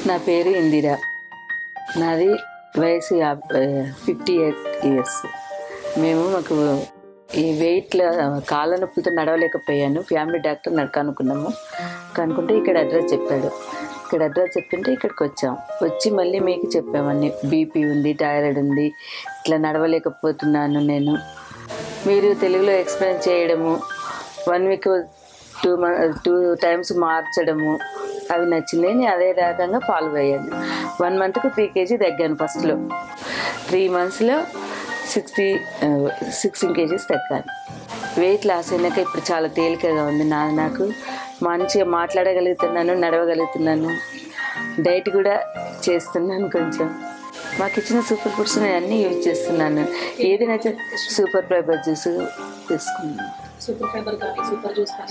నా పేరు ఇందిర. నాది వయసు 58 ఇయర్స్. మాకు ఈ వెయిట్లో కాళ్ళ నొప్పులతో నడవలేకపోయాను. Family doctor కనుక్కున్నాము. కనుక్కుంటే ఇక్కడ అడ్రస్ చెప్పాడు. ఇక్కడ అడ్రస్ చెప్తుంటే ఇక్కడికి వచ్చి మళ్ళీ మీకు చెప్పామని బీపీ ఉంది, థైరాయిడ్ ఉంది, ఇట్లా నడవలేకపోతున్నాను నేను. మీరు తెలుగులో ఎక్స్ప్లెయిన్ చేయడము, 1 వీక్ 2 టైమ్స్ మార్చడము అవి నచ్చింది. నేను అదే రకంగా ఫాలో అయ్యాను. 1 మంత్కు 3 kg తగ్గాను. ఫస్ట్లో 3 monthsలో 16 kgs తగ్గాను. వెయిట్ లాస్ అయినాక ఇప్పుడు చాలా తేలికగా ఉంది. నాకు మంచిగా మాట్లాడగలుగుతున్నాను, నడవగలుగుతున్నాను, డైట్ కూడా చేస్తున్నాను. కొంచెం మాకు ఇచ్చిన సూపర్ ఫుడ్స్ అన్నీ యూజ్ చేస్తున్నాను. ఏది నచ్చ సూపర్ ఫైబర్ జ్యూస్ తీసుకున్నాను.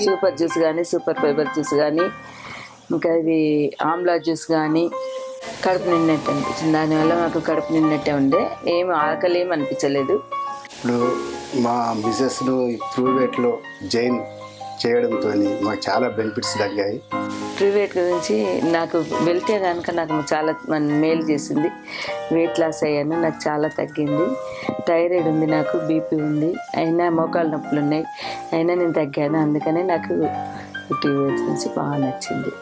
సూపర్ జ్యూస్ కానీ, సూపర్ ఫైబర్ జ్యూస్ కానీ, ఇంకా ఇది ఆమ్లా జ్యూస్ కానీ. కడుపు నిన్నట్టు అనిపించింది. దానివల్ల మాకు కడుపు నిన్నట్టే ఉండే, ఆకలి ఏమి అనిపించలేదు. ఇప్పుడు మా బిజినెస్లో ప్రైవేట్లో జైన్ చేయడంతో మాకు చాలా బెనిఫిట్స్ తగ్గాయి. ప్రైవేట్ గురించి నాకు వెళ్తే కనుక నాకు చాలా మేలు చేసింది. వెయిట్ లాస్ అయ్యాను, నాకు చాలా తగ్గింది. థైరాయిడ్ ఉంది, నాకు బీపీ ఉంది, అయినా మోకాలు నొప్పులు ఉన్నాయి, అయినా నేను తగ్గాను. అందుకనే నాకు ప్రైవేట్ నుంచి బాగా నచ్చింది.